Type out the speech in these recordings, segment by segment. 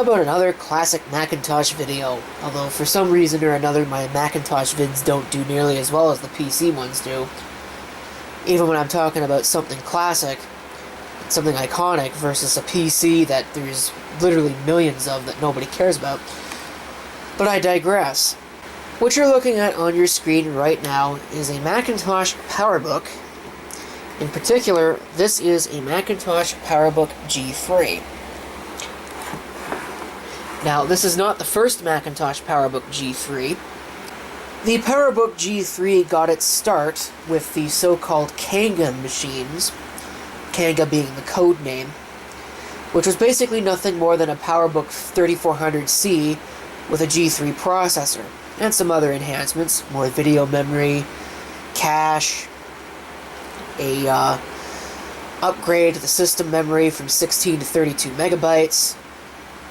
How about another classic Macintosh video? Although for some reason or another my Macintosh vids don't do nearly as well as the PC ones do. Even when I'm talking about something classic, something iconic, versus a PC that there's literally millions of that nobody cares about. But I digress. What you're looking at on your screen right now is a Macintosh PowerBook. In particular, this is a Macintosh PowerBook G3. Now, this is not the first Macintosh PowerBook G3. The PowerBook G3 got its start with the so-called Kanga machines, Kanga being the code name, which was basically nothing more than a PowerBook 3400C with a G3 processor, and some other enhancements, more video memory, cache, a upgrade to the system memory from 16 to 32 megabytes,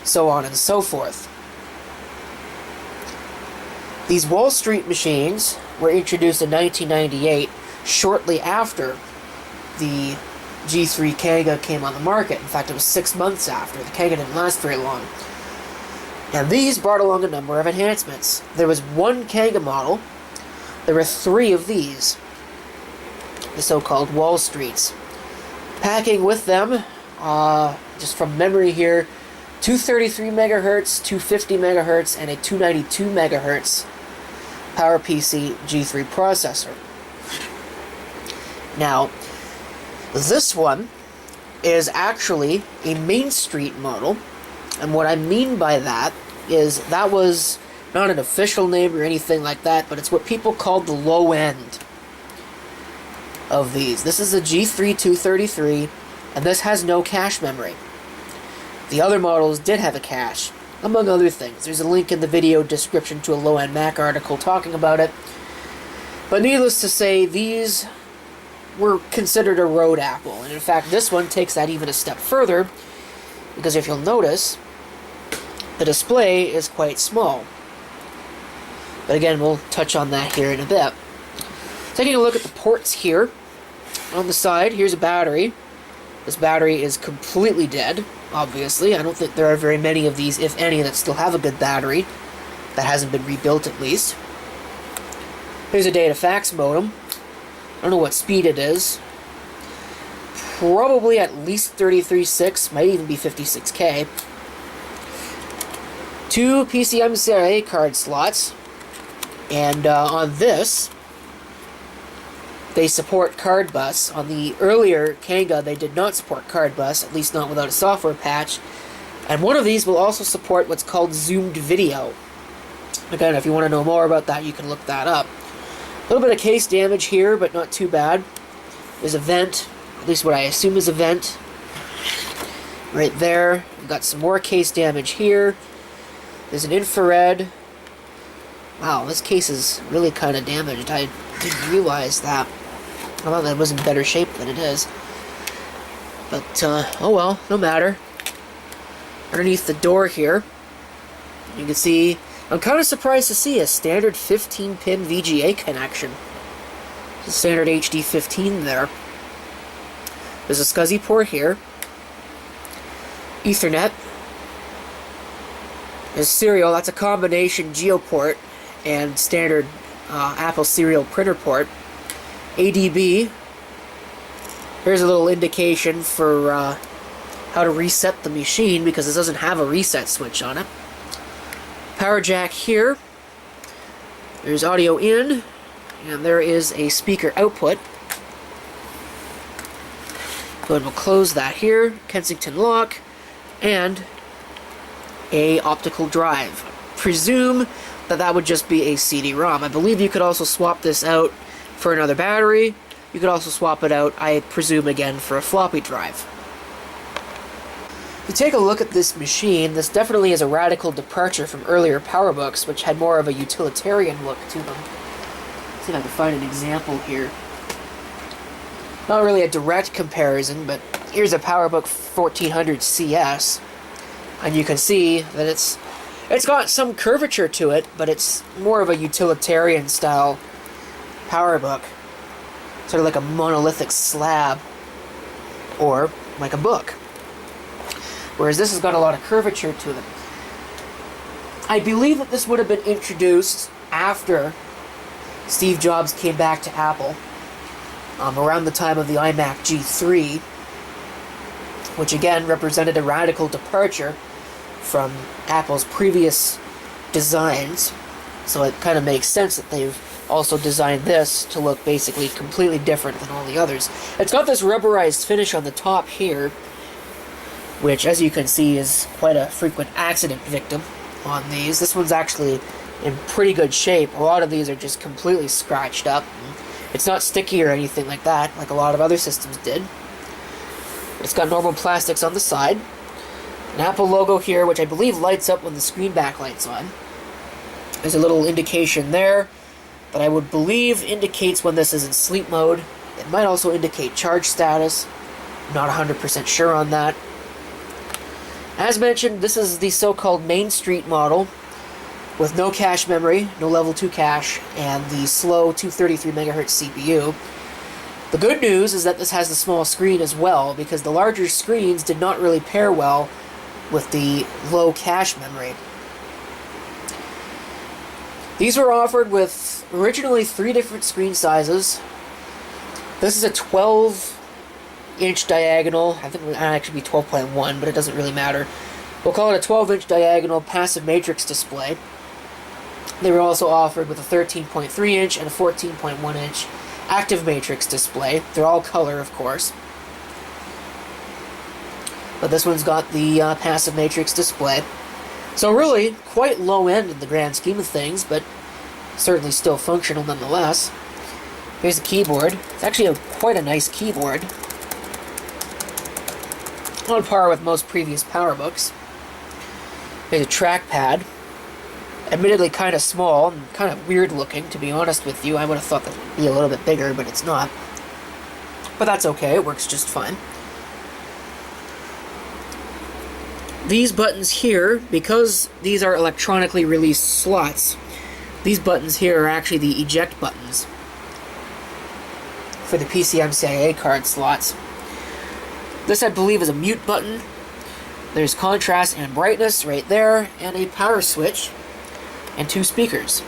so on and so forth. These Wallstreet machines were introduced in 1998, shortly after the G3 Kanga came on the market. In fact, it was 6 months after. The Kanga didn't last very long. And these brought along a number of enhancements. There was one Kanga model. There were 3 of these, the so-called Wallstreets. Packing with them, just from memory here, 233 megahertz, 250 megahertz, and a 292 megahertz PowerPC G3 processor. Now, this one is actually a Mainstreet model, and what I mean by that is that was not an official name or anything like that, but it's what people called the low end of these. This is a G3 233, and this has no cache memory. The other models did have a cache, among other things. There's a link in the video description to a low-end Mac article talking about it. But needless to say, these were considered a road apple. And in fact, this one takes that even a step further, because if you'll notice, the display is quite small. But again, we'll touch on that here in a bit. Taking a look at the ports here, on the side, here's a battery. This battery is completely dead, obviously. I don't think there are very many of these, if any, that still have a good battery. That hasn't been rebuilt, at least. Here's a data fax modem. I don't know what speed it is. Probably at least 33.6, might even be 56K. 2 PCMCIA card slots. And on this, they support card bus. On the earlier Kanga, they did not support card bus, at least not without a software patch. And one of these will also support what's called zoomed video. Again, if you want to know more about that, you can look that up. A little bit of case damage here, but not too bad. There's a vent, at least what I assume is a vent, right there. We've got some more case damage here. There's an infrared. Wow, this case is really kind of damaged. I didn't realize that. I thought that was in better shape than it is. But, oh well, no matter. Underneath the door here, you can see, I'm kind of surprised to see a standard 15-pin VGA connection. The standard HD 15 there. There's a SCSI port here. Ethernet. There's serial, that's a combination GeoPort and standard Apple serial printer port. ADB. Here's a little indication for how to reset the machine, because it doesn't have a reset switch on it. Power jack here. There's audio in, and there is a speaker output. Go ahead and we'll close that here. Kensington lock, and a optical drive. Presume that would just be a CD-ROM. I believe you could also swap this out for another battery. You could also swap it out, I presume, again, for a floppy drive. If you take a look at this machine, this definitely is a radical departure from earlier PowerBooks, which had more of a utilitarian look to them. Let's see if I can find an example here. Not really a direct comparison, but here's a PowerBook 1400 CS, and you can see that it's got some curvature to it, but it's more of a utilitarian style PowerBook. Sort of like a monolithic slab, or like a book. Whereas this has got a lot of curvature to it. I believe that this would have been introduced after Steve Jobs came back to Apple, around the time of the iMac G3, which again represented a radical departure from Apple's previous designs. So it kind of makes sense that they've also designed this to look basically completely different than all the others. It's got this rubberized finish on the top here, which, as you can see, is quite a frequent accident victim on these. This one's actually in pretty good shape. A lot of these are just completely scratched up. It's not sticky or anything like that, like a lot of other systems did. It's got normal plastics on the side. An Apple logo here, which I believe lights up when the screen backlight's on. There's a little indication there that I would believe indicates when this is in sleep mode. It might also indicate charge status. I'm not 100% sure on that. As mentioned, this is the so-called Mainstreet model with no cache memory, no level 2 cache, and the slow 233 MHz CPU. The good news is that this has the small screen as well, because the larger screens did not really pair well with the low cache memory. These were offered with originally 3 different screen sizes. This is a 12-inch diagonal. I think it would actually be 12.1, but it doesn't really matter. We'll call it a 12-inch diagonal passive matrix display. They were also offered with a 13.3-inch and a 14.1-inch active matrix display. They're all color, of course. But this one's got the passive matrix display. So really, quite low end in the grand scheme of things, but certainly still functional nonetheless. Here's the keyboard. It's actually quite a nice keyboard. On par with most previous PowerBooks. Here's a trackpad. Admittedly kind of small and kind of weird looking, to be honest with you. I would have thought that would be a little bit bigger, but it's not. But that's okay, it works just fine. These buttons here, because these are electronically released slots, these buttons here are actually the eject buttons for the PCMCIA card slots. This, I believe, is a mute button. There's contrast and brightness right there, and a power switch, and 2 speakers.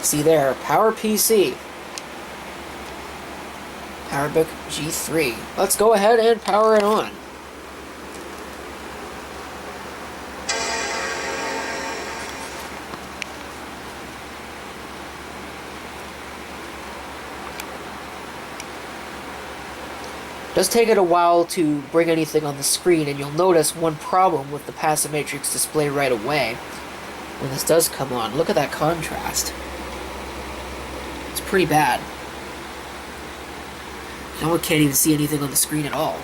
See there, Power PC. PowerBook G3. Let's go ahead and power it on. It does take it a while to bring anything on the screen, and you'll notice one problem with the passive matrix display right away when this does come on. Look at that contrast. It's pretty bad. Now I can't even see anything on the screen at all.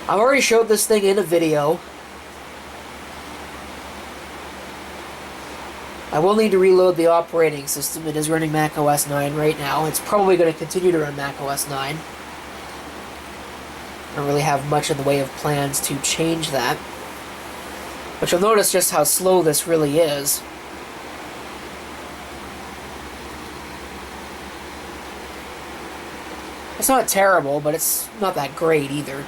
I've already showed this thing in a video. I will need to reload the operating system. It is running Mac OS 9 right now. It's probably going to continue to run Mac OS 9. I don't really have much in the way of plans to change that. But you'll notice just how slow this really is. It's not terrible, but it's not that great either.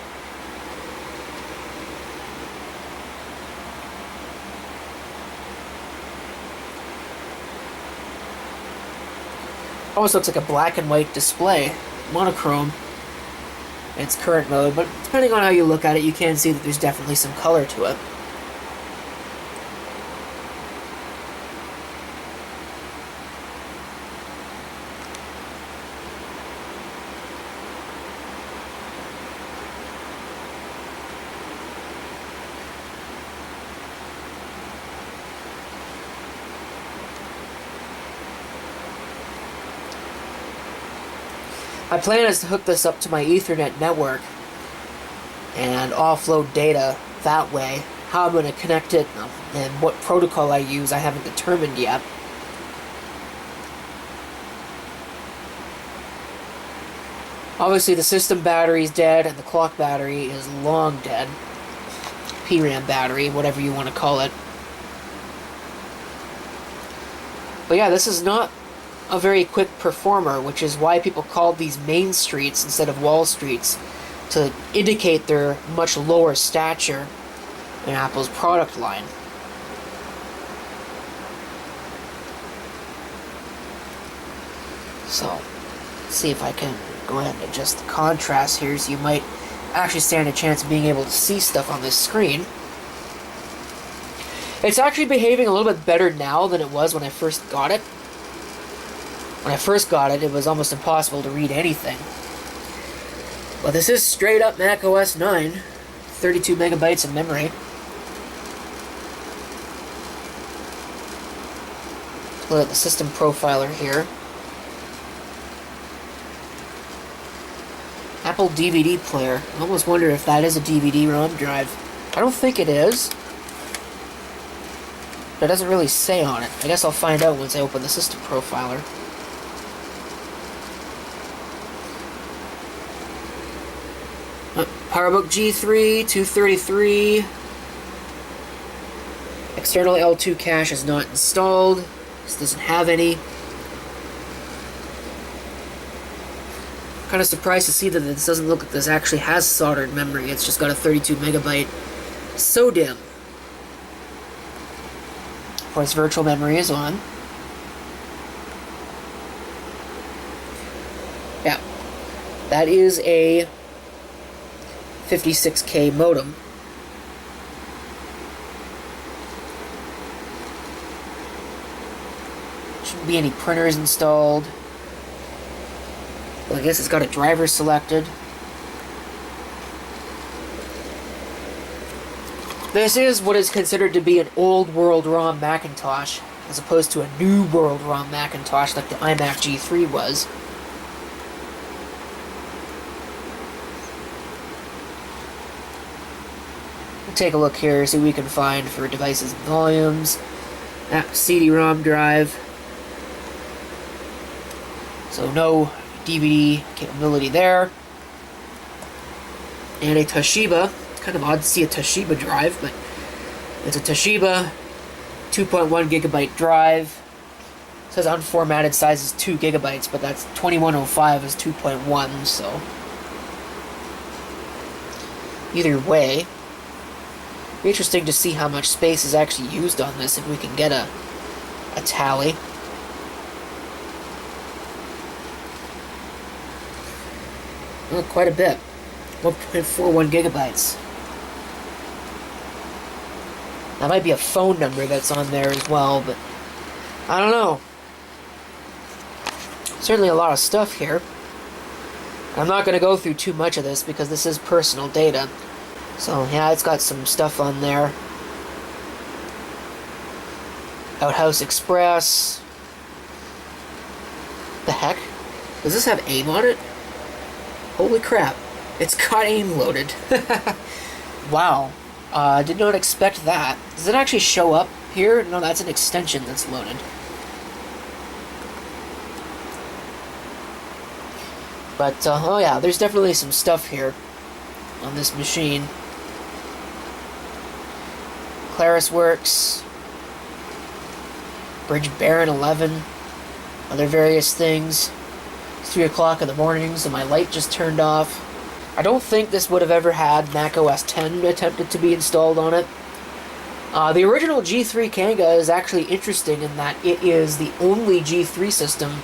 Almost looks like a black and white display, monochrome in its current mode, but depending on how you look at it, you can see that there's definitely some color to it. My plan is to hook this up to my Ethernet network and offload data that way. How I'm going to connect it and what protocol I use, I haven't determined yet. Obviously the system battery is dead and the clock battery is long dead. PRAM battery, whatever you want to call it. But yeah, this is not a very quick performer, which is why people called these Mainstreets instead of Wallstreets. to indicate their much lower stature in Apple's product line. So, let's see if I can go ahead and adjust the contrast here so you might actually stand a chance of being able to see stuff on this screen. It's actually behaving a little bit better now than it was when I first got it. When I first got it, it was almost impossible to read anything. But this is straight up Mac OS 9, 32 megabytes of memory. Look at the system profiler here. Apple DVD player. I almost wonder if that is a DVD-ROM drive. I don't think it is. But it doesn't really say on it. I guess I'll find out once I open the system profiler. PowerBook G3, 233. External L2 cache is not installed. This doesn't have any. Kind of surprised to see that this doesn't look like this actually has soldered memory. It's just got a 32 megabyte SODIMM. Of course, virtual memory is on. Yeah, that is a 56K modem. Shouldn't be any printers installed. Well, I guess it's got a driver selected. This is what is considered to be an old world ROM Macintosh, as opposed to a new world ROM Macintosh like the iMac G3 was. We'll take a look here, see what we can find for devices and volumes. CD-ROM drive. So no DVD capability there. And a Toshiba. It's kind of odd to see a Toshiba drive, but it's a Toshiba 2.1 gigabyte drive. It says unformatted size is 2 gigabytes, but that's 2105 is 2.1, so either way, be interesting to see how much space is actually used on this if we can get a tally. Well, quite a bit. 1.41 gigabytes. That might be a phone number that's on there as well, but I don't know. Certainly a lot of stuff here. I'm not going to go through too much of this because this is personal data. So yeah, it's got some stuff on there. Outhouse Express. The heck? Does this have AIM on it? Holy crap. It's got AIM loaded. Wow. Did not expect that. Does it actually show up here? No, that's an extension that's loaded. But, oh yeah, there's definitely some stuff here on this machine. Claris works. Bridge Baron 11. Other various things. It's 3 o'clock in the morning, so my light just turned off. I don't think this would have ever had Mac OS X attempted to be installed on it. The original G3 Kanga is actually interesting in that it is the only G3 system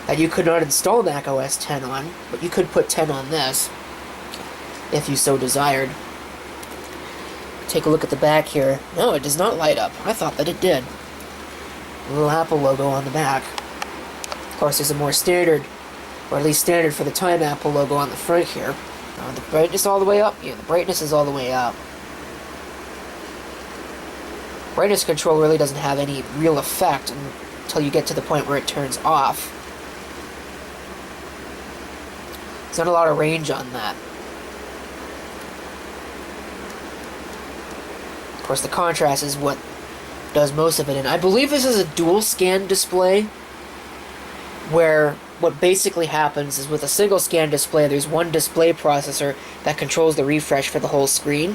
that you could not install Mac OS X on, but you could put 10 on this, if you so desired. Take a look at the back here. No, it does not light up. I thought that it did. A little Apple logo on the back. Of course, there's a more standard, or at least standard for the time, Apple logo on the front here. The brightness all the way up? Yeah, the brightness is all the way up. Brightness control really doesn't have any real effect until you get to the point where it turns off. There's not a lot of range on that. Of course, the contrast is what does most of it, and I believe this is a dual scan display, where what basically happens is with a single scan display, there's one display processor that controls the refresh for the whole screen,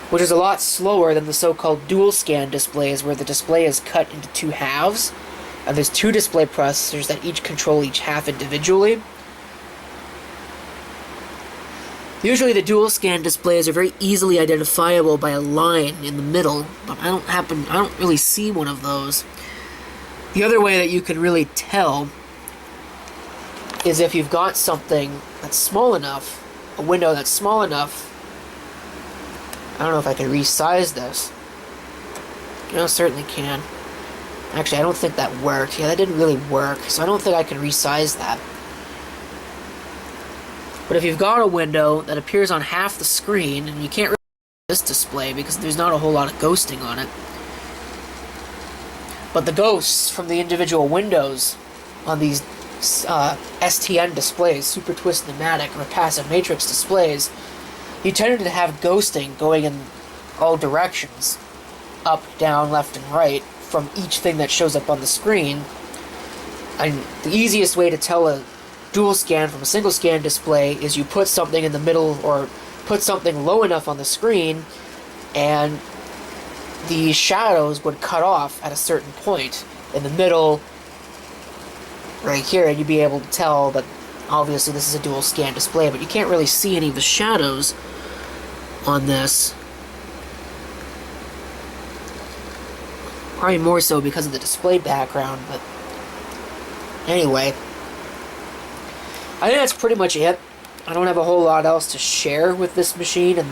which is a lot slower than the so-called dual scan displays, where the display is cut into 2 halves, and there's 2 display processors that each control each half individually. Usually the dual scan displays are very easily identifiable by a line in the middle, but I don't really see one of those. The other way that you can really tell is if you've got something that's small enough, a window that's small enough. I don't know if I can resize this. Certainly can. Actually, I don't think that worked. Yeah, that didn't really work, so I don't think I can resize that. But if you've got a window that appears on half the screen, and you can't really see this display because there's not a whole lot of ghosting on it, but the ghosts from the individual windows on these STN displays, Super Twist Pneumatic or Passive Matrix displays, you tended to have ghosting going in all directions, up, down, left, and right, from each thing that shows up on the screen. And the easiest way to tell a dual scan from a single scan display is you put something in the middle or put something low enough on the screen, and the shadows would cut off at a certain point in the middle right here, and you'd be able to tell that obviously this is a dual scan display, but you can't really see any of the shadows on this. Probably more so because of the display background, but anyway. I think that's pretty much it. I don't have a whole lot else to share with this machine, and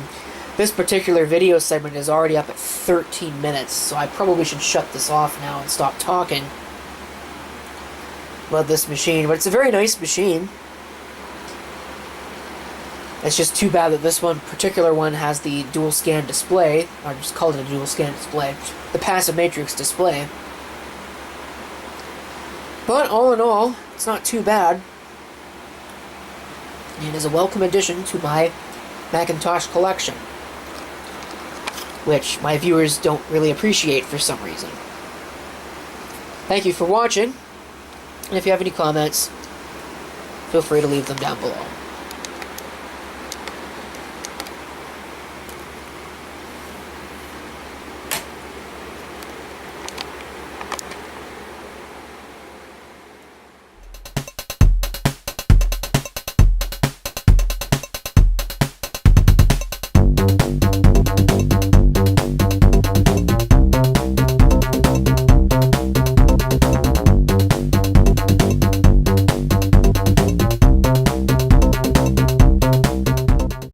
this particular video segment is already up at 13 minutes, so I probably should shut this off now and stop talking about this machine. But it's a very nice machine. It's just too bad that this particular one has the dual scan display, or just called it a dual scan display, the passive matrix display. But all in all, it's not too bad. And is a welcome addition to my Macintosh collection, which my viewers don't really appreciate for some reason. Thank you for watching, and if you have any comments, feel free to leave them down below.